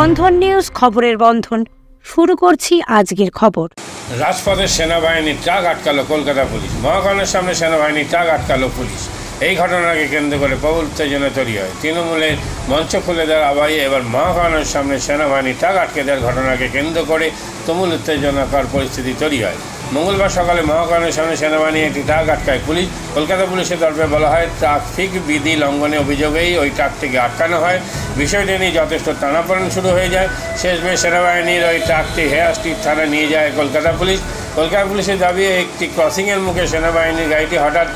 বন্ধন news, খবরের বন্ধন। শুরু করছি আজকের খবর। রাজপথে সেনাবাহিনী ট্রাক আটকালো কলকাতা পুলিশ। মহাখানের সামনে সেনাবাহিনী ট্রাক আটকালো পুলিশ। এই ঘটনাকে কেন্দ্র করে প্রবল উত্তেজনা তৈরি হয়। তৃণমূলের মঞ্চ খুলে দেওয়ার আবাই এবার মহাখানের সামনে সেনাবাহিনী ট্রাক আটকে দেওয়ার ঘটনাকে কেন্দ্র করে তুমুল উত্তেজনাকর পরিস্থিতি তৈরি হয়। মঙ্গলবার সকালে মহাখানের সামনে সেনাবাহিনী একটি ট্রাক আটকায় পুলিশ। কলকাতা পুলিশের তরফে বলা হয়, ট্রাফিক বিধি লঙ্ঘনের অভিযোগেই ওই ট্রাকটিকে আটকানো হয়। বিষয়টি নিয়ে যথেষ্ট টানাপোড়েন শুরু হয়ে যায়। শেষমেশ সেনাবাহিনীর ওই ট্রাকটি হেয়ার স্ট্রিট থানায় নিয়ে যায় কলকাতা পুলিশ। কলকাতা পুলিশের দাবি, একটি ক্রসিংয়ের মুখে সেনাবাহিনীর গাড়িটি হঠাৎ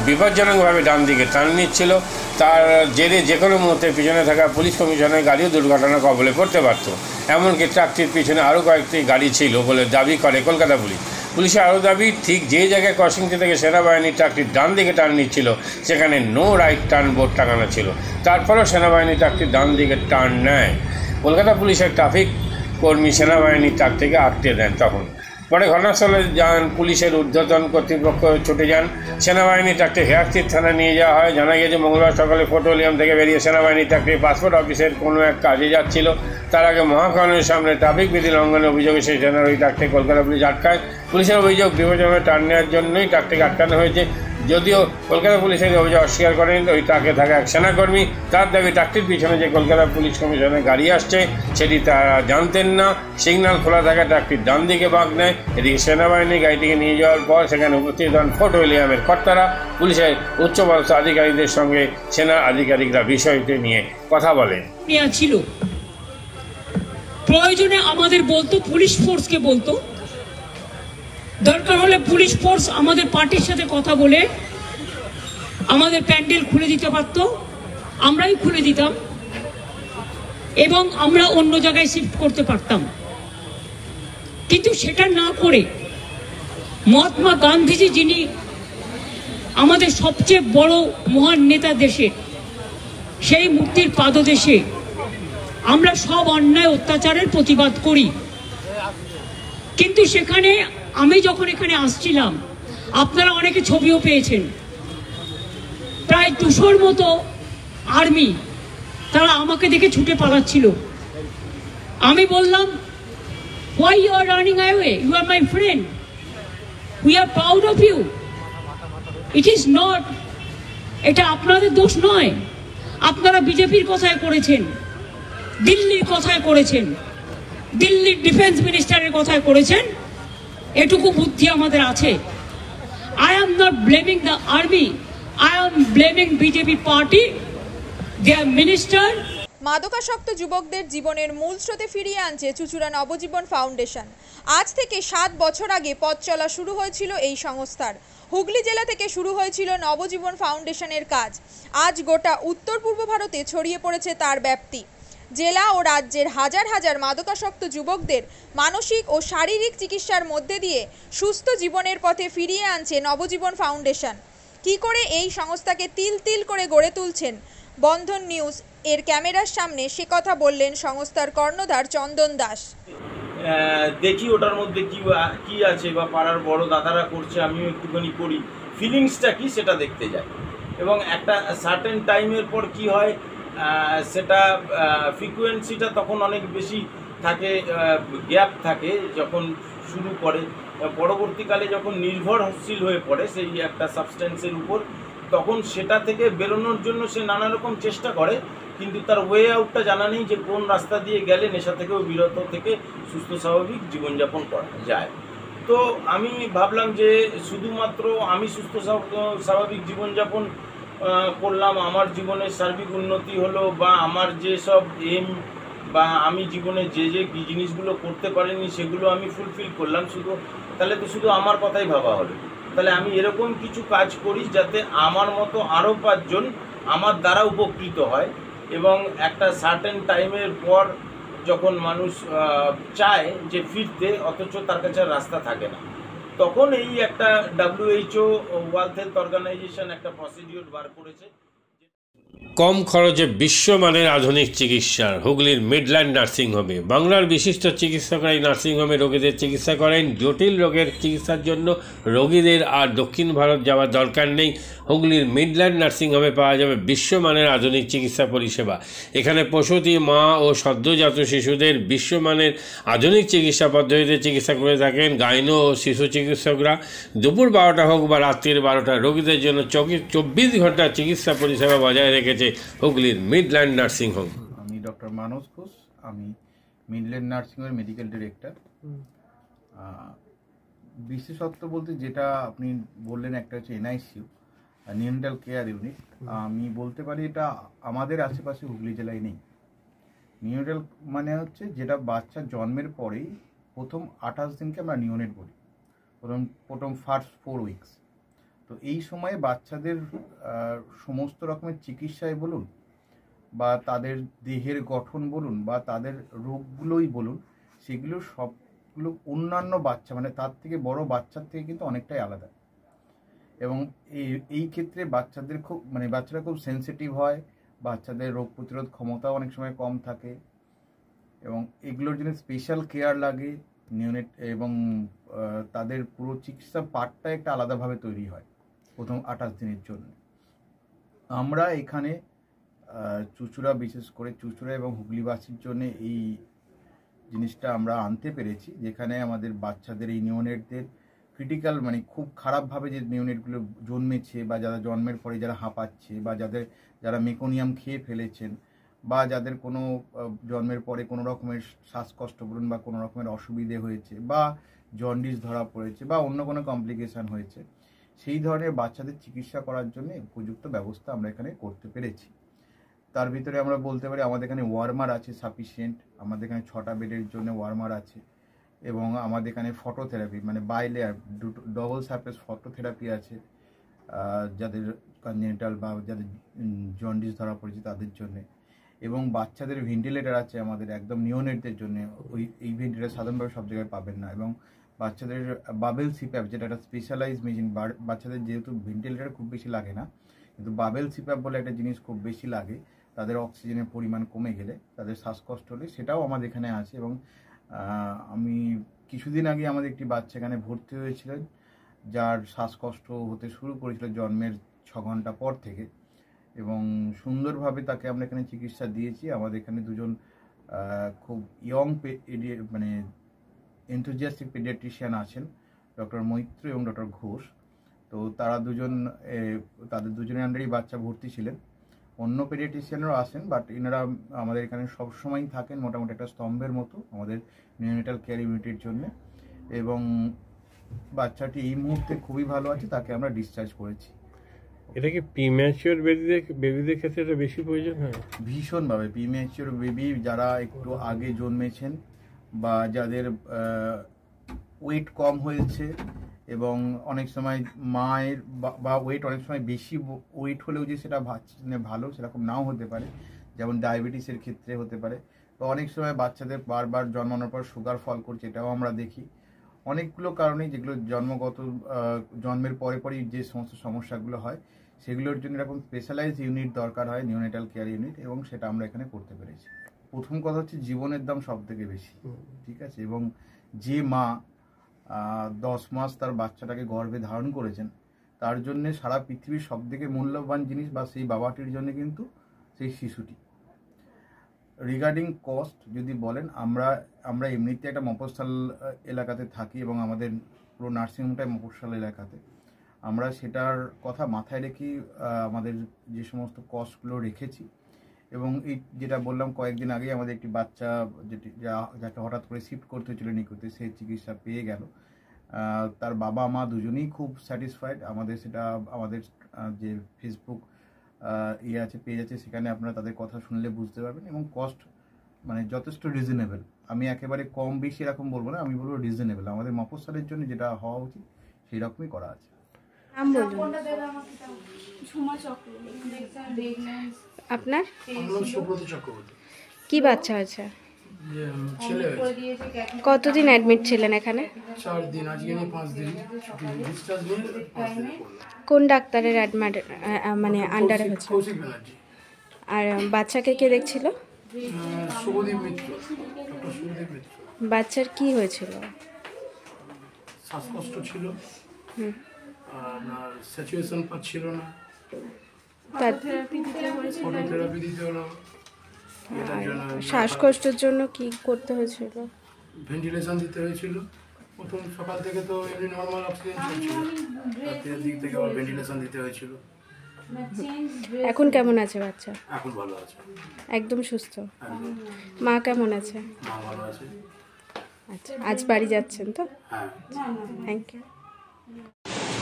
বিপজ্জনকভাবে ডান দিকে টান নিচ্ছিল। তার জেরে যে কোনো মুহূর্তে পিছনে থাকা পুলিশ কমিশনের গাড়িও দুর্ঘটনার কবলে পড়তে পারত। এমনকি ট্রাকটির পিছনে আরও কয়েকটি গাড়ি ছিল বলে দাবি করে কলকাতা পুলিশ। পুলিশের আরও দাবি, ঠিক যে জায়গায় ক্রসিংটি থেকে সেনাবাহিনীর ট্রাকটি ডান দিকে টান নিচ্ছিল সেখানে নো রাইট টার্ন বোর্ড টাঙানো ছিল। তারপরেও সেনাবাহিনী ট্রাকটি ডান দিকে টার্ন নেয়। কলকাতা পুলিশের ট্রাফিক কর্মী সেনাবাহিনীর ট্রাক থেকে আটকে দেন। তখন পরে ঘটনাস্থলে যান পুলিশের ঊর্ধ্বতন কর্তৃপক্ষ, ছুটে যান। সেনাবাহিনীর ট্রাকটি হেয়ার স্ট্রিট থানায় নিয়ে যাওয়া হয়। জানা গিয়েছে, মঙ্গলবার সকালে পেট্রোলিয়াম থেকে বেরিয়ে সেনাবাহিনীর ট্রাকটি পাসপোর্ট অফিসের কোনো এক কাজে যাচ্ছিল। তার আগে মহাখানের সামনে ট্রাফিক বিধি লঙ্ঘনের অভিযোগে সেই সেনার ওই ট্রাকটি কলকাতা পুলিশ আটকায়। পুলিশের অভিযোগ, বিপজ্জনক টার্ন নেওয়ার জন্যই ট্রাকটিকে আটকানো হয়েছে। যদিও কলকাতা পুলিশের অভিযোগ অস্বীকার করেন ওই ট্রাকে থাকা এক সেনাকর্মী। তার দাবি, ট্রাকটির পিছনে যে কলকাতা পুলিশ কমিশনের গাড়ি আসছে সেটি তারা জানতেন না। সিগন্যাল খোলা থাকা ট্রাকটির ডান দিকে বাঁক নেয়। এদিকে সেনাবাহিনী গাড়িটিকে নিয়ে যাওয়ার পর সেখানে উপস্থিত হন ফোর্ট উইলিয়ামের কর্তারা। পুলিশের উচ্চপদস্থ আধিকারিকদের সঙ্গে সেনা আধিকারিকরা বিষয়টি নিয়ে কথা বলেন। ছিল প্রয়োজনে আমাদের বলতো, পুলিশ ফোর্সকে বলতো, দরকার হলে পুলিশ ফোর্স আমাদের পার্টির সাথে কথা বলে আমাদের প্যান্ডেল খুলে দিতে পারতো, আমরাই খুলে দিতাম এবং আমরা অন্য জায়গায় শিফট করতে পারতাম। কিন্তু সেটা না করে মহাত্মা গান্ধীজি, যিনি আমাদের সবচেয়ে বড় মহান নেতা দেশে, সেই মূর্তির পাদদেশে আমরা সব অন্যায় অত্যাচারের প্রতিবাদ করি। কিন্তু সেখানে আমি যখন এখানে আসছিলাম, আপনারা অনেকে ছবিও পেয়েছেন, প্রায় 200-র মতো আর্মি, তারা আমাকে দেখে ছুটে পালাচ্ছিল। আমি বললাম, why you are running away? You are my friend. We are proud of you. It is not, এটা আপনাদের দোষ নয়। আপনারা বিজেপির কথায় করেছেন, দিল্লির কথায় করেছেন, দিল্লির ডিফেন্স মিনিস্টারের কথায় করেছেন, এটুকু বুদ্ধি আমাদের আছে। I am not blaming the army. I am blaming BJP party, their minister. মাদকাসক্ত যুবকদের জীবনের মূল স্রোতে ফিরিয়ে আনছে চুঁচুড়া নবজীবন ফাউন্ডেশন। আজ থেকে 7 বছর আগে পথ চলা শুরু হয়েছিল এই সংস্থার। হুগলি জেলা থেকে শুরু হয়েছিল নবজীবন ফাউন্ডেশনের কাজ। আজ গোটা উত্তর পূর্ব ভারতে ছড়িয়ে পড়েছে তার ব্যাপ্তি। জেলা ও রাজ্যের হাজার হাজার মাদকাসক্ত যুবকদের মানসিক ও শারীরিক চিকিৎসার মধ্যে দিয়ে সুস্থ জীবনের পথে ফিরিয়ে আনছে নবজীবন ফাউন্ডেশন। কি করে এই সংস্থাকে তিল তিল করে গড়ে তুলছেন বন্ধন নিউজ এর ক্যামেরার সামনে, সে কথা বললেন সংস্থার কর্ণধার চন্দন দাস। দেখি ওটার মধ্যে কি আছে, বা পাড়ার বড় দাদারা করছে, আমিও একটুখানি করি, ফিলিংসটা কি সেটা দেখতে যাই। এবং একটা সার্টেন টাইমের পর কি হয়, সেটা ফ্রিকোয়েন্সিটা তখন অনেক বেশি থাকে, গ্যাপ থাকে যখন শুরু করে। পরবর্তীকালে যখন নির্ভরশীল হয়ে পড়ে সেই একটা সাবস্টেন্সের উপর, তখন সেটা থেকে বেরোনোর জন্য সে নানা রকম চেষ্টা করে, কিন্তু তার ওয়ে আউটটা জানা নেই যে কোন রাস্তা দিয়ে গেলে নেশা থেকেও বিরত থেকে সুস্থ স্বাভাবিক জীবনযাপন করা যায়। তো আমি ভাবলাম যে শুধুমাত্র আমি সুস্থ স্বাভাবিক জীবনযাপন করলাম, আমার জীবনের সার্বিক উন্নতি হলো, বা আমার যে সব এম বা আমি জীবনে যে জিনিসগুলো করতে পারিনি সেগুলো আমি ফুলফিল করলাম, তাহলে তো শুধু আমার কথাই ভাবা হলো। তাহলে আমি এরকম কিছু কাজ করি যাতে আমার মতো আরও 5 জন আমার দ্বারা উপকৃত হয়। এবং একটা সার্টেন টাইমের পর যখন মানুষ চায় যে ফিরতে, অথচ তার কাছে রাস্তা থাকে না, তখন এই একটা WHO ওয়ার্ল্ড হেলথ অর্গানাইজেশন একটা প্রসিডিওর বার করেছে। কম খরচে বিশ্বমানের আধুনিক চিকিৎসার হুগলির মিডল্যান্ড নার্সিংহোমে বাংলার বিশিষ্ট চিকিৎসকরা এই নার্সিংহোমে রোগীদের চিকিৎসা করেন। জটিল রোগের চিকিৎসার জন্য রোগীদের আর দক্ষিণ ভারত যাওয়ার দরকার নেই। হুগলির মিডল্যান্ড নার্সিংহোমে পাওয়া যাবে বিশ্বমানের আধুনিক চিকিৎসা পরিষেবা। এখানে প্রসূতি মা ও সদ্যজাত শিশুদের বিশ্বমানের আধুনিক চিকিৎসা পদ্ধতিতে চিকিৎসা করে থাকেন গাইনো ও শিশু চিকিৎসকরা। দুপুর 12টা হোক বা রাত্রির 12টা, রোগীদের জন্য 24 ঘন্টা চিকিৎসা পরিষেবা বজায় রেখেছে হুগলির মিডল্যান্ড নার্সিংহোম। আমি ডক্টর মানস ঘোষ, আমি মিডল্যান্ড নার্সিংহোমের মেডিকেল ডিরেক্টর। বিশেষত্ব বলতে যেটা আপনি বললেন, একটা হচ্ছে এনআইসিইউ, নিউনেটাল কেয়ার ইউনিট। আমি বলতে পারি এটা আমাদের আশেপাশে হুগলি জেলায় নেই। নিউনেটাল মানে হচ্ছে যেটা বাচ্চা জন্মের পরেই প্রথম 28 দিনকে আমরা নিউনেট বলি, প্রথম ফার্স্ট 4 উইকস। তো এই সময়ে বাচ্চাদের সমস্ত রকমের চিকিৎসায় বলুন বা তাদের দেহের গঠন বলুন বা তাদের রোগগুলোই বলুন, সেগুলো সবগুলো অন্যান্য বাচ্চা মানে তার থেকে বড় বাচ্চার থেকে কিন্তু অনেকটাই আলাদা। এবং এই ক্ষেত্রে বাচ্চারা খুব সেন্সিটিভ হয়, বাচ্চাদের রোগ প্রতিরোধ ক্ষমতাও অনেক সময় কম থাকে এবং এগুলোর জন্য স্পেশাল কেয়ার লাগে নিউনেট, এবং তাদের পুরো চিকিৎসা পার্টটা একটা আলাদাভাবে তৈরি হয় প্রথম 28 দিনের জন্য। আমরা এখানে চুঁচুড়া, বিশেষ করে চুঁচুড়া এবং হুগলিবাসীর জন্য এই জিনিসটা আমরা আনতে পেরেছি, যেখানে আমাদের বাচ্চাদের এই নিউনেটদের ক্রিটিক্যাল মানে খুব খারাপভাবে যে নিউনেটগুলো জন্মেছে বা যারা জন্মের পরে যারা হাঁপাচ্ছে বা যারা মেকোনিয়াম খেয়ে ফেলেছেন বা যাদের কোনো জন্মের পরে কোনো রকমের শ্বাসকষ্ট বলুন বা কোনো রকমের অসুবিধে হয়েছে বা জন্ডিস ধরা পড়েছে বা অন্য কোনো কমপ্লিকেশান হয়েছে, সেই ধরনের বাচ্চাদের চিকিৎসা করার জন্য উপযুক্ত ব্যবস্থা আমরা এখানে করতে পেরেছি। তার ভিতরে আমরা বলতে পারি আমাদের এখানে ওয়ার্মার আছে সাফিসিয়েন্ট, আমাদের এখানে 6টা বেডের জন্য ওয়ার্মার আছে এবং আমাদের এখানে ফটোথেরাপি মানে বাইলেয়ার ডবল সারফেস ফটোথেরাপি আছে যাদের কনজেনিটাল বা যাদের জন্ডিস ধরা পড়েছে তাদের জন্যে, এবং বাচ্চাদের ভেন্টিলেটার আছে আমাদের একদম নিওনেটদের জন্য। এই ভেন্টিলেটার সাধারণভাবে সব জায়গায় পাবেন না, এবং বাচ্চাদের বাবেল সিপ্যাপ যেটা একটা স্পেশালাইজ মেশিন, বাচ্চাদের যেহেতু ভেন্টিলেটার খুব বেশি লাগে না, কিন্তু বাবেল সিপ্যাপ বলে একটা জিনিস খুব বেশি লাগে তাদের অক্সিজেনের পরিমাণ কমে গেলে, তাদের শ্বাসকষ্ট হলে, সেটাও আমাদের এখানে আছে। এবং আমি কিছুদিন আগে আমাদের একটি বাচ্চা এখানে ভর্তি হয়েছিলেন যার শ্বাসকষ্ট হতে শুরু করেছিল জন্মের 6 ঘন্টা পর থেকে, এবং সুন্দরভাবে তাকে আমরা এখানে চিকিৎসা দিয়েছি। আমাদের এখানে দুজন খুব ইয়ং মানে এনথুজিয়াস্টিক পেডিয়াট্রিশিয়ান আছেন, ডক্টর মৈত্র এবং ডক্টর ঘোষ। তো তারা তাদের দুজনের আন্ডারেই বাচ্চা ভর্তি ছিলেন। অন্য পেডিয়াট্রিশিয়ানরাও আসেন, বাট এনারা আমাদের এখানে সবসময়ই থাকেন মোটামুটি একটা স্তম্ভের মতো আমাদের নিউনেটাল কেয়ার ইউনিটের জন্য। এবং বাচ্চাটি এই মুহূর্তে খুবই ভালো আছে, তাকে আমরা ডিসচার্জ করেছি। এটা কি প্রিম্যাচিওর বেবিদের ক্ষেত্রে এটা বেশি প্রয়োজন হয়? ভীষণভাবে প্রিম্যাচিওর বেবি যারা একটু আগে জন্মেছেন বা যাদের ওয়েট কম হয়েছে, এবং অনেক সময় মায়ের বা ওয়েট অনেক সময় বেশি ওয়েট হলেও যে সেটা ভালো সেরকম নাও হতে পারে, যেমন ডায়াবেটিসের ক্ষেত্রে হতে পারে, বা অনেক সময় বাচ্চাদের বারবার জন্মানোর পর সুগার ফল করছে, এটাও আমরা দেখি। অনেকগুলো কারণেই যেগুলো জন্মের পরেই যে সমস্ত সমস্যাগুলো হয় সেগুলোর জন্য এরকম স্পেশালাইজ ইউনিট দরকার হয়, নিউনেটাল কেয়ার ইউনিট, এবং সেটা আমরা এখানে করতে পেরেছি। প্রথম কথা হচ্ছে জীবনের দাম সব থেকে বেশি, ঠিক আছে, এবং যে মা 10 মাস তার বাচ্চাটাকে গর্ভে ধারণ করেছেন তার জন্য সারা পৃথিবীর সব থেকে মূল্যবান জিনিস বা সেই বাবাটির জন্য কিন্তু সেই শিশুটি। রিগার্ডিং কস্ট যদি বলেন, আমরা এমনিতে একটা মফস্বল এলাকাতে থাকি এবং আমাদের পুরো নার্সিংহোমটাই মফস্বল এলাকাতে। আমরা সেটার কথা মাথায় রেখে আমাদের যে সমস্ত কস্টগুলো রেখেছি, এবং এই যেটা বললাম কয়েকদিন আগেই আমাদের একটি বাচ্চা যাকে হঠাৎ করে শিফট করতে হয়েছিল নিকুতে, সেই চিকিৎসা পেয়ে গেল। তার বাবা মা দুজনেই খুব স্যাটিসফাইড। আমাদের যে ফেসবুক পেজ আছে, সেখানে আপনারা তাদের কথা শুনলে বুঝতে পারবেন, এবং কস্ট মানে যথেষ্ট রিজনেবল। আমি একেবারে কম বেশি এরকম বলবো না, আমি বলবো রিজনেবল। আমাদের মফস্বলের জন্য যেটা হওয়া উচিত সেই রকমই করা আছে। আপনার কি বাচ্চা আছে? কতদিন অ্যাডমিট ছিলেন এখানে? 4 দিন। আজকে 5 দিন কোন ডাক্তারের মানে আন্ডারে হচ্ছে? কৌশিক ব্যানার্জি। আর বাচ্চাকে কে দেখছিল? শুভদীপ মিত্র, ডক্টর শুভদীপ মিত্র। বাচ্চার কি হয়েছিল? শ্বাসকষ্ট ছিল, আপনার স্যাচুয়েশন পাচ্ছিল না, ফটোথেরাপি দিতে হলো। এটার জন্য শ্বাসকষ্টের জন্য কি করতে হয়েছিল? ভেন্টিলেশন দিতে হয়েছিল। প্রথম সকাল থেকে তো এমনি নর্মাল অক্সিজেন চলছিল, রাতের দিক থেকে আবার ভেন্টিলেশন দিতে হয়েছিল। এখন কেমন আছে বাচ্চা? এখন ভালো আছে, একদম সুস্থ। একদম। মা কেমন আছে? মা ভালো আছে। আচ্ছা, আজ বাড়ি যাচ্ছেন তো? হ্যাঁ। Thank you.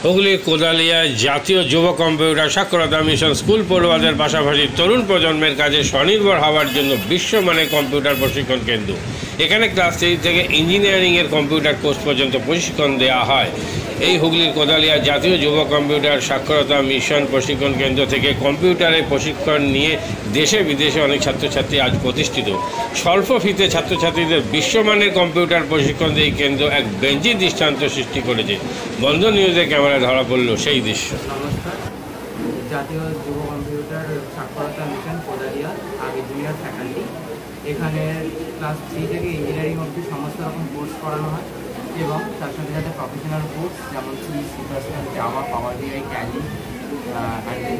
হুগলির কোদালিয়ায় জাতীয় যুব কম্পিউটার সাক্ষরতা মিশন স্কুল পড়ুয়াদের পাশাপাশি তরুণ প্রজন্মের কাজে স্বনির্ভর হওয়ার জন্য বিশ্বমানের কম্পিউটার প্রশিক্ষণ কেন্দ্র। এখানে ক্লাস 3 থেকে ইঞ্জিনিয়ারিংয়ের কম্পিউটার কোর্স পর্যন্ত প্রশিক্ষণ দেওয়া হয়। এই হুগলির কোদালিয়া জাতীয় যুব কম্পিউটার সাক্ষরতা মিশন প্রশিক্ষণ কেন্দ্র থেকে কম্পিউটারের প্রশিক্ষণ নিয়ে দেশে বিদেশে অনেক ছাত্রছাত্রী আজ প্রতিষ্ঠিত। স্বল্প ফিতে ছাত্রছাত্রীদের বিশ্বমানের কম্পিউটার প্রশিক্ষণ দিয়ে এই কেন্দ্র এক বেঞ্জি দৃষ্টান্ত সৃষ্টি করেছে। বন্ধন নিউজে ক্যামেরায় ধরা পড়ল সেই দৃশ্য। নমস্কার, জাতীয় যুব কম্পিউটার সাক্ষরতা মিশন কোদালিয়া আগে জুনিয়র ফ্যাকাল্টি। এখানে ক্লাস 3 থেকে ইঞ্জিনিয়ারিং অবধি সমস্ত রকম কোর্স করানো হয় এবং তার সাথে সাথে প্রফেশনাল কোর্স যেমন C, Java, power BI, Tally,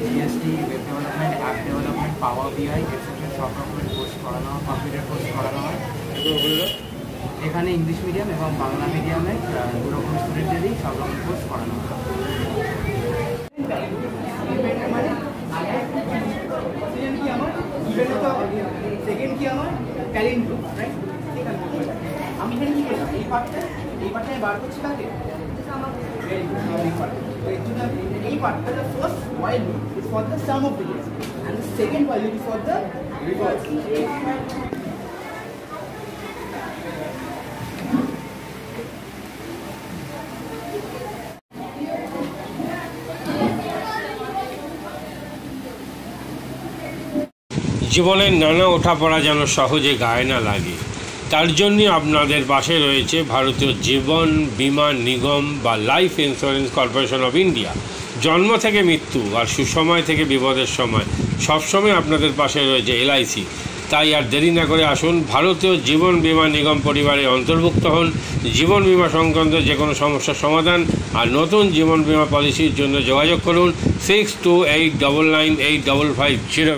GST, web development, app development, power BI etcetera সব রকমের কোর্স করানো হয়, কম্পিউটার কোর্স করানো হয়। এখানে ইংলিশ মিডিয়াম এবং বাংলা মিডিয়ামের দু রকম স্টুডেন্টদেরই সব রকম কোর্স করানো হয়। সেকেন্ড কি আমার ট্যালেন্ট রাইট। আমি এখানে কি করলাম, এই পার্টটা বার করছি কাকে, এই পার্টটা the first while loop is for the sum of digits and the second while loop is for the reverse. জীবনের নানা ওঠাপড়া যেন সহজে গায়ে না লাগে, তার জন্য আপনাদের পাশে রয়েছে ভারতীয় জীবন বীমা নিগম বা life insurance corporation of India. জন্ম থেকে মৃত্যু আর সুসময় থেকে বিপদের সময় সবসময় আপনাদের পাশে রয়েছে LIC। তাই আর দেরি না করে আসুন, ভারতীয় জীবন বীমা নিগম পরিবারে অন্তর্ভুক্ত হন। জীবন বীমা সংক্রান্ত যে কোনো সমস্যার সমাধান আর নতুন জীবন বীমা পলিসির জন্য যোগাযোগ করুন 6289985550।